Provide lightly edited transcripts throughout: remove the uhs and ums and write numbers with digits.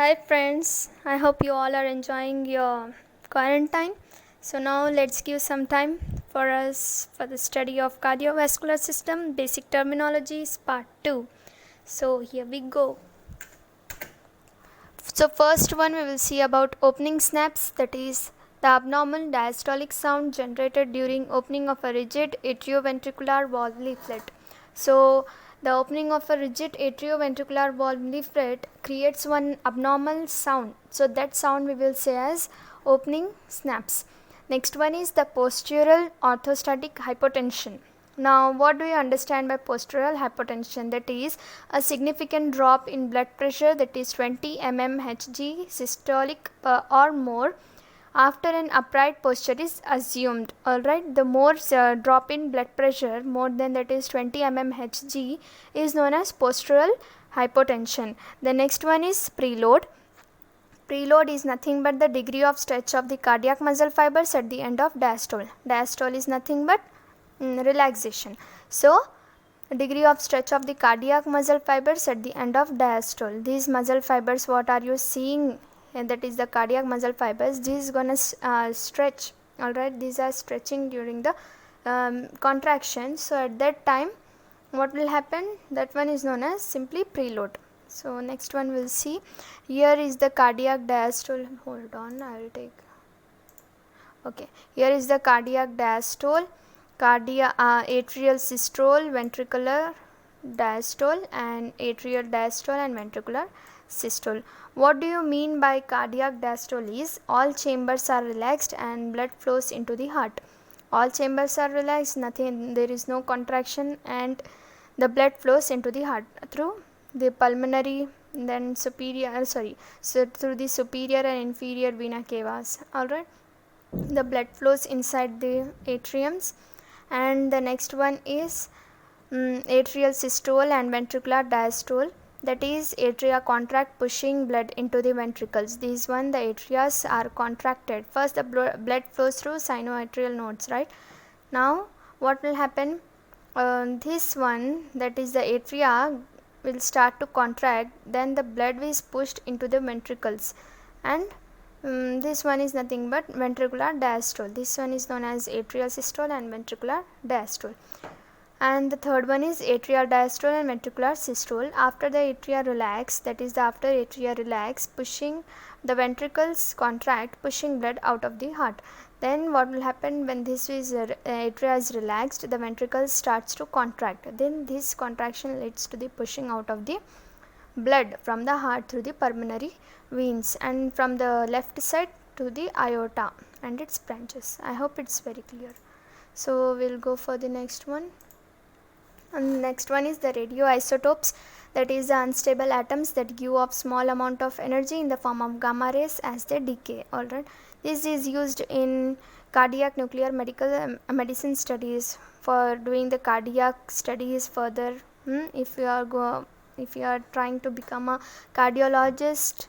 Hi friends, I hope you all are enjoying your quarantine. So now let's give some time for us for the study of cardiovascular system basic terminologies part 2. So here we go. So first one we will see about opening snaps, that is the abnormal diastolic sound generated during opening of a rigid atrioventricular valve leaflet. So the opening of a rigid atrioventricular valve leaflet creates one abnormal sound. So that sound we will say as opening snaps. Next one is the postural orthostatic hypotension. Now, what do you understand by postural hypotension? That is a significant drop in blood pressure, that is 20 mmHg systolic or more after an upright posture is assumed. Alright, the more drop in blood pressure more than, that is 20 mmHg, is known as postural hypotension. The next one is preload. Preload is nothing but the degree of stretch of the cardiac muscle fibers at the end of diastole. Diastole is nothing but relaxation. So, degree of stretch of the cardiac muscle fibers at the end of diastole. These muscle fibers, what are you seeing? And that is the cardiac muscle fibers. This is gonna stretch. Alright, these are stretching during the contraction. So, at that time, what will happen? That one is known as simply preload. So, next one we'll see. Here is the cardiac diastole. Hold on, I will take. Okay, here is the cardiac diastole, atrial systole, ventricular diastole, and atrial diastole and ventricular systole. What do you mean by cardiac diastole? Is all chambers are relaxed and blood flows into the heart. All chambers are relaxed, nothing, there is no contraction, and the blood flows into the heart through the pulmonary, then superior, so through the superior and inferior vena cavas. Alright, the blood flows inside the atriums. And the next one is atrial systole and ventricular diastole, that is atria contract pushing blood into the ventricles. These one, the atrias are contracted. First the blood flows through sinoatrial nodes, right? Now what will happen? This one, that is the atria, will start to contract, then the blood is pushed into the ventricles, and this one is nothing but ventricular diastole. This one is known as atrial systole and ventricular diastole. And the third one is atrial diastole and ventricular systole. After the atria relax, that is after atria relax, pushing the ventricles contract, pushing blood out of the heart. Then what will happen when this is atria is relaxed? The ventricles starts to contract. Then this contraction leads to the pushing out of the blood from the heart through the pulmonary veins and from the left side to the aorta and its branches. I hope it's very clear. So we'll go for the next one. And the next one is the radioisotopes, that is the unstable atoms that give off small amount of energy in the form of gamma rays as they decay. Alright, this is used in cardiac nuclear medicine studies for doing the cardiac studies further. If you are trying to become a cardiologist,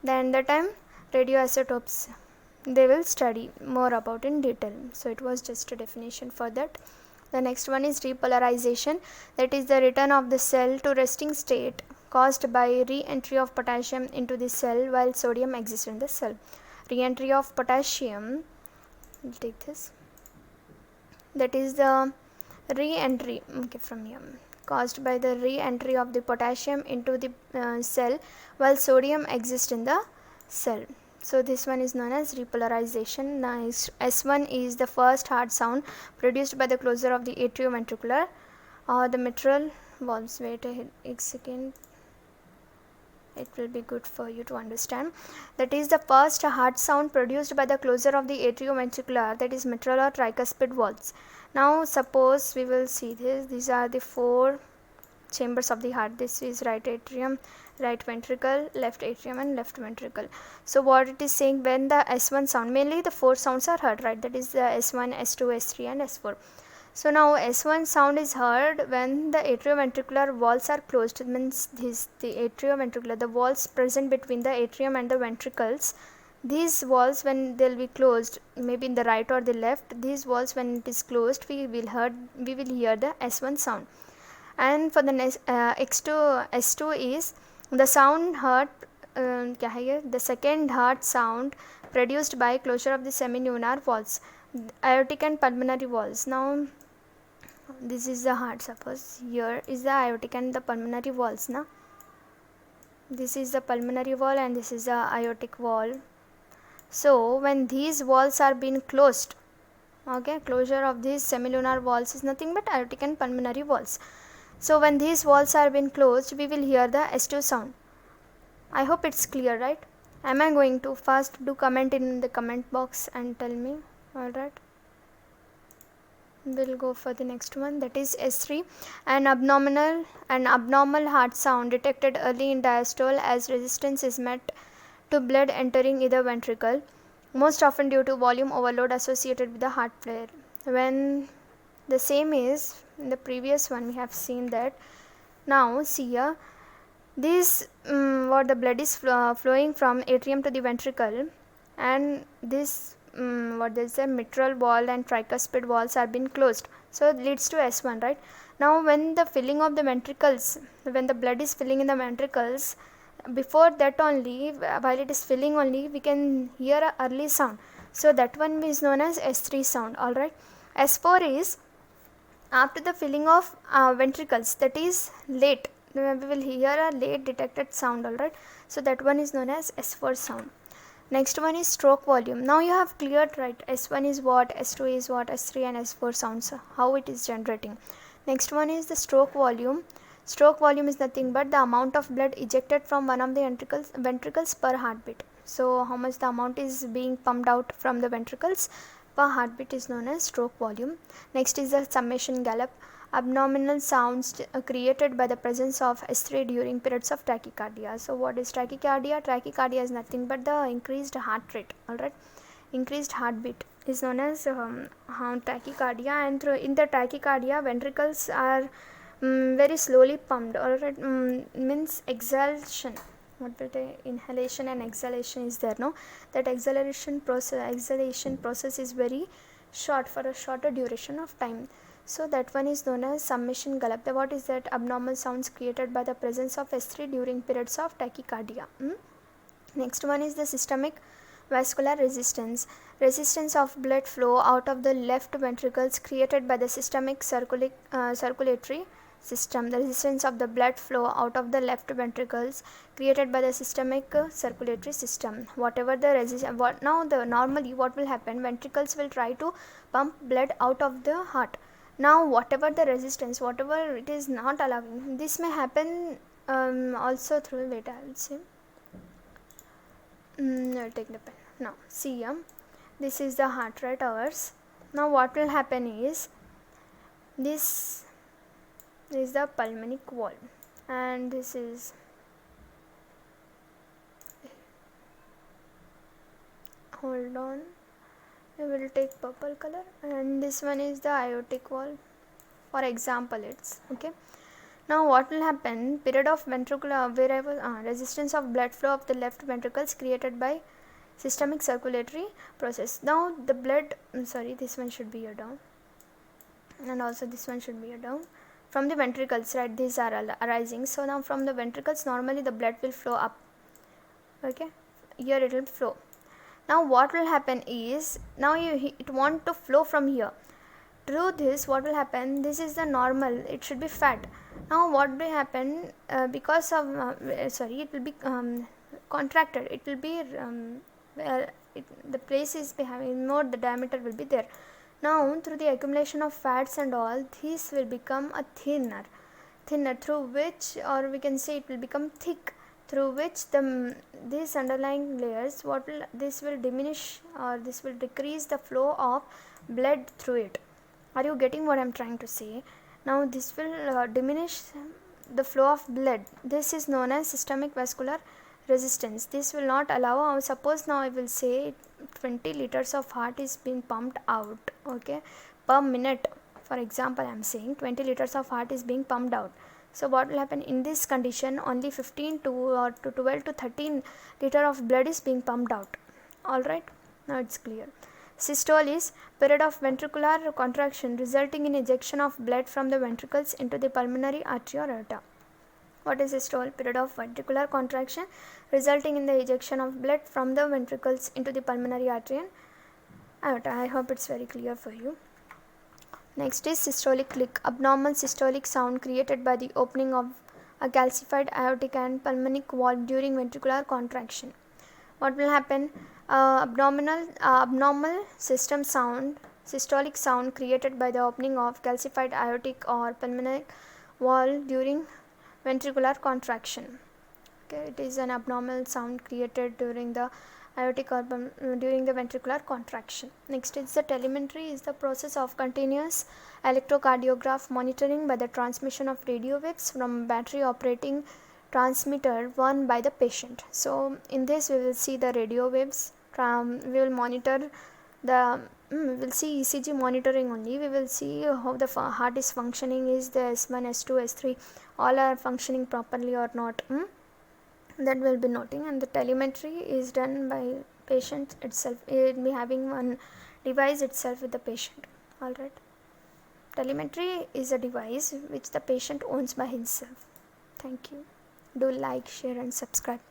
then the time radioisotopes they will study more about in detail. So it was just a definition for that. The next one is repolarization, that is the return of the cell to resting state caused by re-entry of potassium into the cell while sodium exists in the cell. Re-entry of potassium, we'll take this, that is the re-entry, okay, from here, caused by the re-entry of the potassium into the cell while sodium exists in the cell. So this one is known as repolarization. Nice. S1 is the first hard sound produced by the closure of the atrioventricular or the mitral valves. Wait a second, it will be good for you to understand. That is the first hard sound produced by the closure of the atrioventricular, that is mitral or tricuspid valves. Now suppose we will see this. These are the four chambers of the heart. This is right atrium, right ventricle, left atrium and left ventricle. So what it is saying, when the S1 sound, mainly the four sounds are heard, right? That is the S1, S2, S3 and S4. So now S1 sound is heard when the atrioventricular walls are closed. It means the atrioventricular, the walls present between the atrium and the ventricles, these walls when they will be closed, maybe in the right or the left, these walls when it is closed, we will hear the S1 sound. And for the next S2 is the sound heard क्या है ये, the second heart sound produced by closure of the semilunar valves, aortic and pulmonary valves. Now this is the heart, suppose here is the aortic and the pulmonary valves. Now this is the pulmonary wall and this is the aortic wall. So when these walls are being closed, okay, closure of these semilunar walls is nothing but aortic and pulmonary walls. So when these walls are being closed, we will hear the S2 sound. I hope it's clear, right? Am I going too fast? Do comment in the comment box and tell me. Alright, we'll go for the next one, that is S3. An abnormal heart sound detected early in diastole as resistance is met to blood entering either ventricle, most often due to volume overload associated with the heart failure. When the same is in the previous one, we have seen that. Now see here, this what the blood is flowing from atrium to the ventricle, and this what is the mitral wall and tricuspid walls are being closed, so it leads to S1, right? Now when the filling of the ventricles, when the blood is filling in the ventricles, before that only, while it is filling only, we can hear a early sound, so that one is known as S3 sound. Alright, S4 is after the filling of ventricles, that is late, we will hear a late detected sound. Alright, so that one is known as S4 sound. Next one is stroke volume. Now you have cleared, right, S1 is what, S2 is what, S3 and S4 sounds, how it is generating. Next one is the stroke volume. Stroke volume is nothing but the amount of blood ejected from one of the ventricles per heartbeat. So how much the amount is being pumped out from the ventricles per heartbeat is known as stroke volume. Next is the summation gallop. Abnormal sounds created by the presence of S3 during periods of tachycardia. So what is tachycardia? Tachycardia is nothing but the increased heart rate. Alright, increased heartbeat is known as tachycardia, and in the tachycardia, ventricles are very slowly pumped. Alright, means exhalation. What will the inhalation and exhalation is there? No, that exhalation process is very short, for a shorter duration of time. So that one is known as summation gallop. What is that? Abnormal sounds created by the presence of S3 during periods of tachycardia. Next one is the systemic vascular resistance. Resistance of blood flow out of the left ventricles created by the systemic circulatory system. The resistance of the blood flow out of the left ventricles created by the systemic circulatory system. Whatever the resistance, normally what will happen? Ventricles will try to pump blood out of the heart. Now whatever the resistance, whatever it is not allowing, this may happen also through, wait, I will see. I'll take the pen. Now see here, this is the heart rate ours. Now what will happen is, this is the pulmonic wall and this is, hold on, I will take purple color, and this one is the aortic wall, for example it's okay. Now what will happen? Period of ventricular, wherever resistance of blood flow of the left ventricles created by systemic circulatory process. Now the blood, this one should be here down, and also this one should be here down. From the ventricles, right, these are arising. So now from the ventricles, normally the blood will flow up. Okay, here it will flow. Now what will happen is, now it want to flow from here. Through this, what will happen? This is the normal, it should be fat. Now what will happen? Because of it will be contracted. It will be the place is behind more, the diameter will be there. Now through the accumulation of fats and all, this will become a thinner through which, or we can say it will become thick, through which these underlying layers, this will diminish, or this will decrease the flow of blood through it. Are you getting what I am trying to say? Now this will diminish the flow of blood. This is known as systemic vascular resistance. This will not allow, suppose now I will say 20 liters of heart is being pumped out, okay, per minute. For example, I am saying 20 liters of heart is being pumped out. So what will happen in this condition? Only 15 to 12 to 13 liter of blood is being pumped out. Alright, now it's clear. Systole is period of ventricular contraction resulting in ejection of blood from the ventricles into the pulmonary artery or aorta. What is systole? Period of ventricular contraction resulting in the ejection of blood from the ventricles into the pulmonary artery and aorta. I hope it's very clear for you. Next is systolic click, abnormal systolic sound created by the opening of a calcified aortic and pulmonic valve during ventricular contraction. What will happen? Abnormal systolic sound created by the opening of calcified aortic or pulmonic valve during ventricular contraction. Okay, it is an abnormal sound created during the aortic or during the ventricular contraction. Next is the telemetry, is the process of continuous electrocardiograph monitoring by the transmission of radio waves from battery operating transmitter worn by the patient. So in this we will see the radio waves, we will monitor the we will see ECG monitoring only. We will see how the heart is functioning, is the S1, S2, S3 all are functioning properly or not. That will be noting, and the telemetry is done by patient itself. It will be having one device itself with the patient. Alright. Telemetry is a device which the patient owns by himself. Thank you. Do like, share and subscribe.